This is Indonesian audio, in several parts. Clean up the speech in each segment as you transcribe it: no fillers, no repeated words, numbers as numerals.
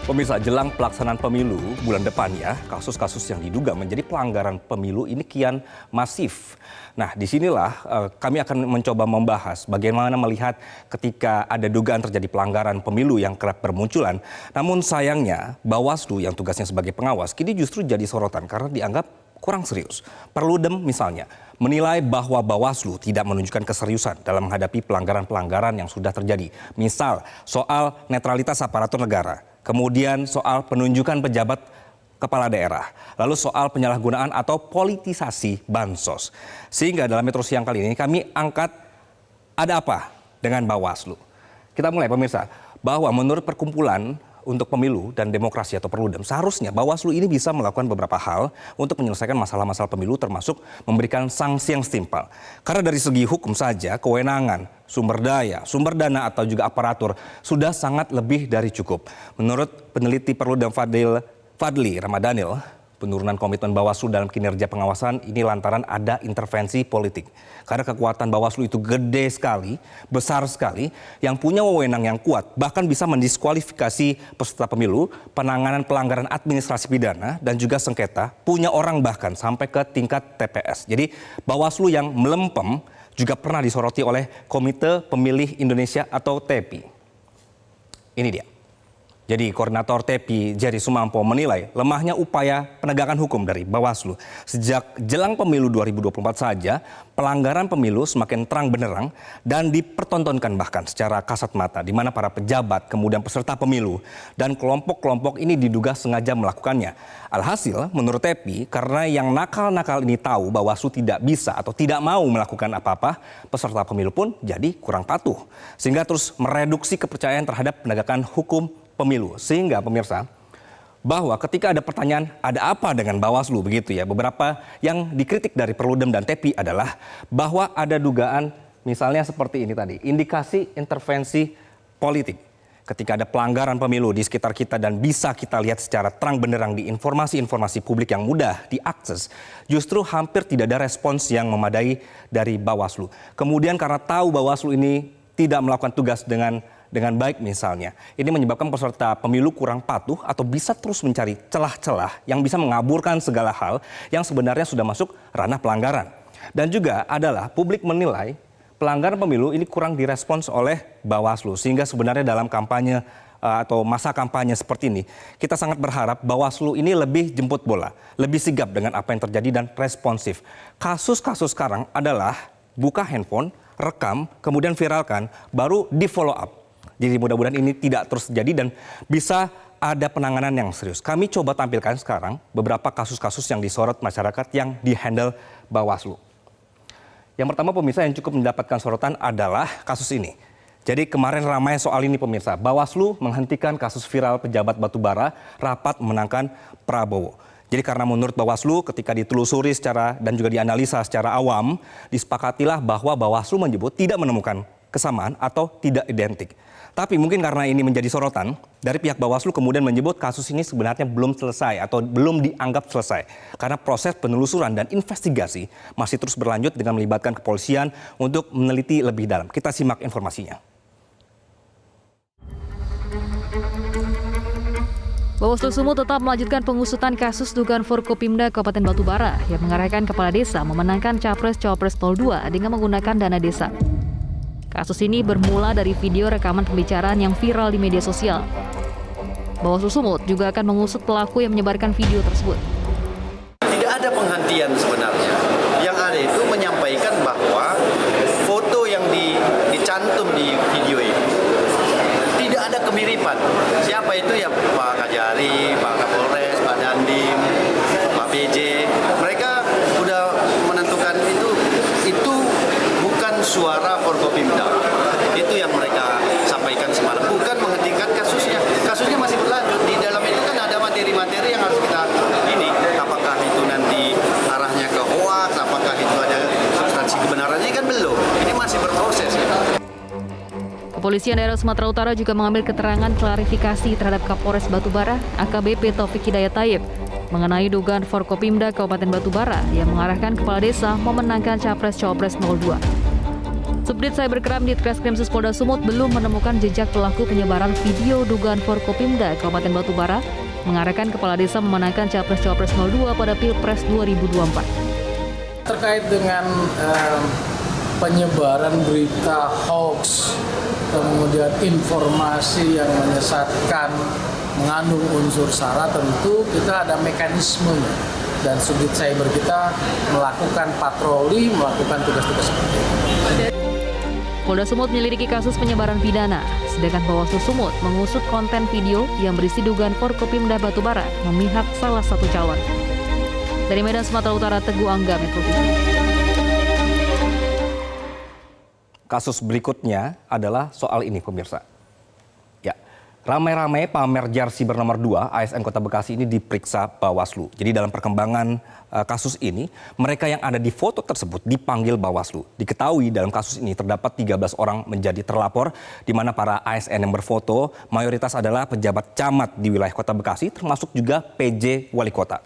Pemirsa, jelang pelaksanaan pemilu bulan depan ya, kasus-kasus yang diduga menjadi pelanggaran pemilu ini kian masif. Nah, disinilah kami akan mencoba membahas bagaimana melihat ketika ada dugaan terjadi pelanggaran pemilu yang kerap bermunculan. Namun sayangnya Bawaslu yang tugasnya sebagai pengawas kini justru jadi sorotan karena dianggap kurang serius. Perludem misalnya menilai bahwa Bawaslu tidak menunjukkan keseriusan dalam menghadapi pelanggaran-pelanggaran yang sudah terjadi. Misal soal netralitas aparatur negara. Kemudian soal penunjukan pejabat kepala daerah, lalu soal penyalahgunaan atau politisasi bansos. Sehingga dalam Metro Siang kali ini kami angkat ada apa dengan Bawaslu. Kita mulai pemirsa, bahwa menurut perkumpulan untuk pemilu dan demokrasi atau Perludem, seharusnya Bawaslu ini bisa melakukan beberapa hal untuk menyelesaikan masalah-masalah pemilu termasuk memberikan sanksi yang setimpal. Karena dari segi hukum saja, kewenangan, sumber daya, sumber dana atau juga aparatur sudah sangat lebih dari cukup. Menurut peneliti Perludem Fadli Ramadhanil, penurunan komitmen Bawaslu dalam kinerja pengawasan ini lantaran ada intervensi politik. Karena kekuatan Bawaslu itu gede sekali, besar sekali, yang punya wewenang yang kuat, bahkan bisa mendiskualifikasi peserta pemilu, penanganan pelanggaran administrasi pidana, dan juga sengketa, punya orang bahkan sampai ke tingkat TPS. Jadi Bawaslu yang melempem juga pernah disoroti oleh Komite Pemilih Indonesia atau TEPI. Ini dia. Jadi koordinator TEPI Jerry Sumampo menilai lemahnya upaya penegakan hukum dari Bawaslu. Sejak jelang pemilu 2024 saja, pelanggaran pemilu semakin terang benderang dan dipertontonkan bahkan secara kasat mata, di mana para pejabat, kemudian peserta pemilu, dan kelompok-kelompok ini diduga sengaja melakukannya. Alhasil, menurut TEPI, karena yang nakal-nakal ini tahu Bawaslu tidak bisa atau tidak mau melakukan apa-apa, peserta pemilu pun jadi kurang patuh. Sehingga terus mereduksi kepercayaan terhadap penegakan hukum pemilu. Sehingga pemirsa, bahwa ketika ada pertanyaan ada apa dengan Bawaslu begitu ya, beberapa yang dikritik dari Perludem dan TEPI adalah bahwa ada dugaan misalnya seperti ini tadi, indikasi intervensi politik. Ketika ada pelanggaran pemilu di sekitar kita dan bisa kita lihat secara terang benderang di informasi-informasi publik yang mudah diakses, justru hampir tidak ada respons yang memadai dari Bawaslu. Kemudian karena tahu Bawaslu ini tidak melakukan tugas dengan baik misalnya, ini menyebabkan peserta pemilu kurang patuh atau bisa terus mencari celah-celah yang bisa mengaburkan segala hal yang sebenarnya sudah masuk ranah pelanggaran. Dan juga adalah publik menilai pelanggaran pemilu ini kurang direspons oleh Bawaslu, sehingga sebenarnya dalam kampanye atau masa kampanye seperti ini, kita sangat berharap Bawaslu ini lebih jemput bola, lebih sigap dengan apa yang terjadi dan responsif. Kasus-kasus sekarang adalah buka handphone, rekam, kemudian viralkan, baru di follow up. Jadi mudah-mudahan ini tidak terus terjadi dan bisa ada penanganan yang serius. Kami coba tampilkan sekarang beberapa kasus-kasus yang disorot masyarakat yang dihandle Bawaslu. Yang pertama pemirsa yang cukup mendapatkan sorotan adalah kasus ini. Jadi kemarin ramai soal ini pemirsa. Bawaslu menghentikan kasus viral pejabat batubara rapat memenangkan Prabowo. Jadi karena menurut Bawaslu ketika ditelusuri secara dan juga dianalisa secara awam, disepakatilah bahwa Bawaslu menyebut tidak menemukan kesamaan atau tidak identik. Tapi mungkin karena ini menjadi sorotan, dari pihak Bawaslu kemudian menyebut kasus ini sebenarnya belum selesai atau belum dianggap selesai. Karena proses penelusuran dan investigasi masih terus berlanjut dengan melibatkan kepolisian untuk meneliti lebih dalam. Kita simak informasinya. Bawaslu Sumut tetap melanjutkan pengusutan kasus dugaan Forkopimda Kabupaten Batubara yang mengarahkan kepala desa memenangkan Capres-Cawapres 02 dengan menggunakan dana desa. Kasus ini bermula dari video rekaman pembicaraan yang viral di media sosial. Bawaslu Sumut juga akan mengusut pelaku yang menyebarkan video tersebut. Tidak ada penghentian sebenarnya. Yang ada itu menyampaikan bahwa foto yang dicantum di video ini tidak ada kemiripan. Siapa itu ya Pak Kajari, Pak Kapolres, Pak Dandim, Pak PJ. Mereka sudah menentukan itu bukan suara Forkopimda. Itu yang mereka sampaikan semalam. Bukan menghentikan kasusnya. Kasusnya masih berlanjut. Di dalam itu kan ada materi-materi yang harus kita ini. Apakah itu nanti arahnya ke hoax? Apakah itu ada substansi kebenarannya? Kan belum. Ini masih berproses. Kepolisian daerah Sumatera Utara juga mengambil keterangan klarifikasi terhadap Kapolres Batubara AKBP Taufik Hidayat Taib mengenai dugaan Forkopimda Kabupaten Batubara yang mengarahkan kepala desa memenangkan Capres-Cawapres 02. Subdit Cybercrime Ditreskrimsus Polda Sumut belum menemukan jejak pelaku penyebaran video dugaan Forkopimda Kabupaten Batubara mengarahkan kepala desa memenangkan Capres-Cawapres 02 pada Pilpres 2024. Terkait dengan penyebaran berita hoax, kemudian informasi yang menyesatkan, mengandung unsur sara, tentu kita ada mekanismenya. Dan Subdit Cyber kita melakukan patroli, melakukan tugas-tugas seperti itu. Polda Sumut menyelidiki kasus penyebaran pidana, sedangkan Bawaslu Sumut mengusut konten video yang berisi dugaan Forkopimda Batubara memihak salah satu calon. Dari Medan, Sumatera Utara, Teguh Angga, Metro TV. Kasus berikutnya adalah soal ini, pemirsa. Ya, ramai-ramai pamer jersey bernomor 2 ASN Kota Bekasi ini diperiksa Bawaslu. Jadi dalam perkembangan kasus ini, mereka yang ada di foto tersebut dipanggil Bawaslu. Diketahui dalam kasus ini terdapat 13 orang menjadi terlapor, di mana para ASN yang berfoto mayoritas adalah pejabat camat di wilayah Kota Bekasi, termasuk juga PJ Wali Kota.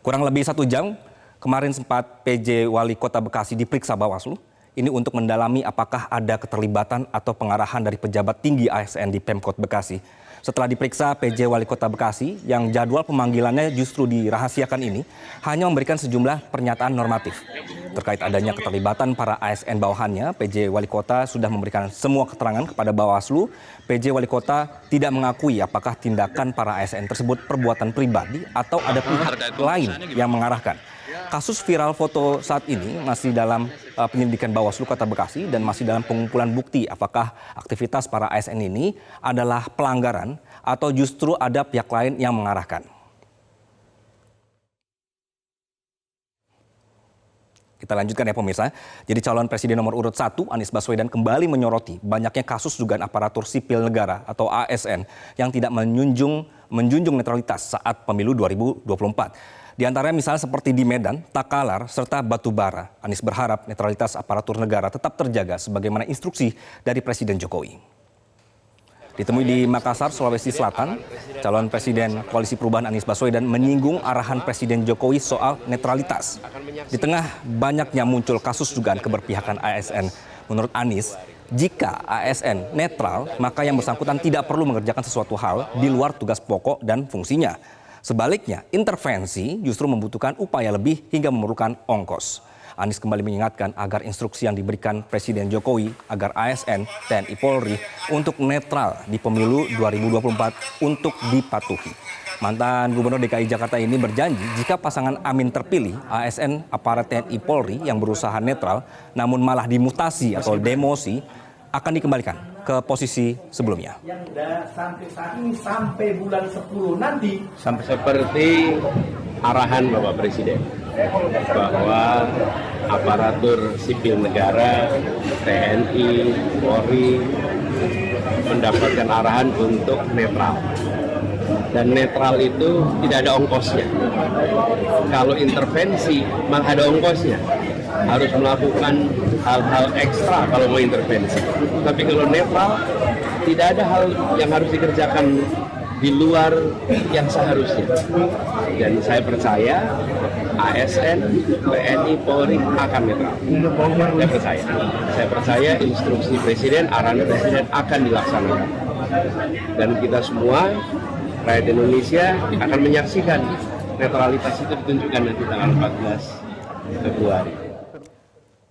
Kurang lebih 1 jam, kemarin sempat PJ Wali Kota Bekasi diperiksa Bawaslu. Ini untuk mendalami apakah ada keterlibatan atau pengarahan dari pejabat tinggi ASN di Pemkot Bekasi. Setelah diperiksa, PJ Wali Kota Bekasi yang jadwal pemanggilannya justru dirahasiakan ini hanya memberikan sejumlah pernyataan normatif. Terkait adanya keterlibatan para ASN bawahannya, PJ Wali Kota sudah memberikan semua keterangan kepada Bawaslu. PJ Wali Kota tidak mengakui apakah tindakan para ASN tersebut perbuatan pribadi atau ada pihak lain yang mengarahkan. Kasus viral foto saat ini masih dalam penyelidikan Bawaslu Kota Bekasi dan masih dalam pengumpulan bukti apakah aktivitas para ASN ini adalah pelanggaran atau justru ada pihak lain yang mengarahkan. Kita lanjutkan ya pemirsa. Jadi calon presiden nomor urut 1 Anies Baswedan kembali menyoroti banyaknya kasus dugaan aparatur sipil negara atau ASN yang tidak menjunjung netralitas saat pemilu 2024. Di antaranya misalnya seperti di Medan, Takalar, serta Batubara. Anies berharap netralitas aparatur negara tetap terjaga sebagaimana instruksi dari Presiden Jokowi. Ditemui di Makassar, Sulawesi Selatan, calon presiden Koalisi Perubahan Anies Baswedan menyinggung arahan Presiden Jokowi soal netralitas. Di tengah banyaknya muncul kasus dugaan keberpihakan ASN, menurut Anies, jika ASN netral, maka yang bersangkutan tidak perlu mengerjakan sesuatu hal di luar tugas pokok dan fungsinya. Sebaliknya, intervensi justru membutuhkan upaya lebih hingga memerlukan ongkos. Anies kembali mengingatkan agar instruksi yang diberikan Presiden Jokowi agar ASN, TNI Polri untuk netral di pemilu 2024 untuk dipatuhi. Mantan Gubernur DKI Jakarta ini berjanji jika pasangan Amin terpilih, ASN aparat TNI Polri yang berusaha netral namun malah dimutasi atau demosi akan dikembalikan ke posisi sebelumnya. Yang sampai saat ini sampai bulan 10 nanti seperti arahan Bapak Presiden bahwa aparatur sipil negara, TNI, Polri mendapatkan arahan untuk netral. Dan netral itu tidak ada ongkosnya. Kalau intervensi malah ada ongkosnya. Harus melakukan hal-hal ekstra kalau mau intervensi. Tapi kalau netral, tidak ada hal yang harus dikerjakan di luar yang seharusnya. Dan saya percaya ASN, TNI, Polri akan netral. Saya percaya instruksi Presiden, arahan Presiden akan dilaksanakan. Dan kita semua, rakyat Indonesia akan menyaksikan netralitas itu ditunjukkan nanti tanggal 14 Februari.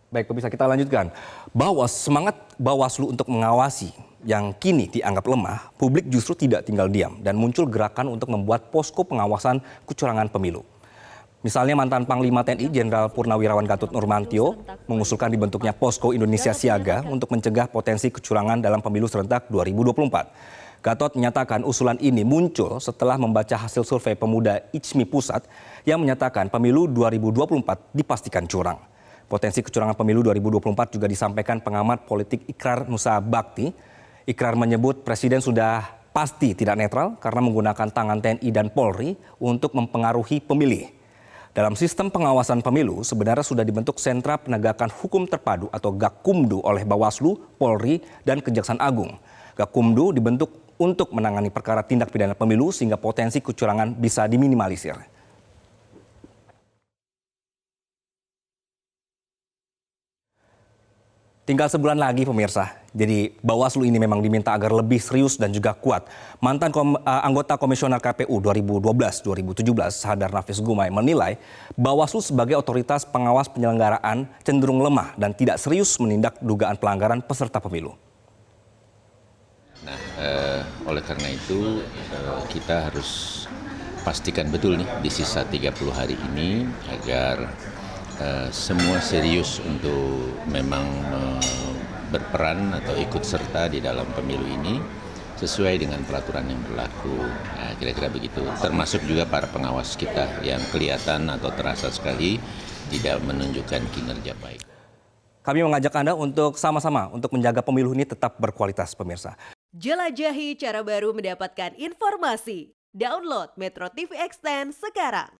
Baik, pemirsa, kita lanjutkan. Bahwa semangat Bawaslu untuk mengawasi yang kini dianggap lemah, publik justru tidak tinggal diam dan muncul gerakan untuk membuat posko pengawasan kecurangan pemilu. Misalnya mantan Panglima TNI Jenderal Purnawirawan Gatot Nurmantio mengusulkan dibentuknya Posko Indonesia Siaga untuk mencegah potensi kecurangan dalam pemilu serentak 2024. Gatot menyatakan usulan ini muncul setelah membaca hasil survei pemuda ICMI Pusat yang menyatakan pemilu 2024 dipastikan curang. Potensi kecurangan pemilu 2024 juga disampaikan pengamat politik Ikrar Nusa Bakti. Ikrar menyebut Presiden sudah pasti tidak netral karena menggunakan tangan TNI dan Polri untuk mempengaruhi pemilih. Dalam sistem pengawasan pemilu sebenarnya sudah dibentuk Sentra Penegakan Hukum Terpadu atau Gakumdu oleh Bawaslu, Polri, dan Kejaksaan Agung. Gakumdu dibentuk untuk menangani perkara tindak pidana pemilu sehingga potensi kecurangan bisa diminimalisir. Tinggal sebulan lagi pemirsa. Jadi Bawaslu ini memang diminta agar lebih serius dan juga kuat. Mantan anggota Komisioner KPU 2012-2017 Hadar Nafis Gumai menilai Bawaslu sebagai otoritas pengawas penyelenggaraan cenderung lemah dan tidak serius menindak dugaan pelanggaran peserta pemilu. Nah, oleh karena itu kita harus pastikan betul nih di sisa 30 hari ini agar semua serius untuk memang berperan atau ikut serta di dalam pemilu ini sesuai dengan peraturan yang berlaku. Nah, kira-kira begitu. Termasuk juga para pengawas kita yang kelihatan atau terasa sekali tidak menunjukkan kinerja baik. Kami mengajak Anda untuk sama-sama untuk menjaga pemilu ini tetap berkualitas pemirsa. Jelajahi cara baru mendapatkan informasi. Download Metro TV Extend sekarang.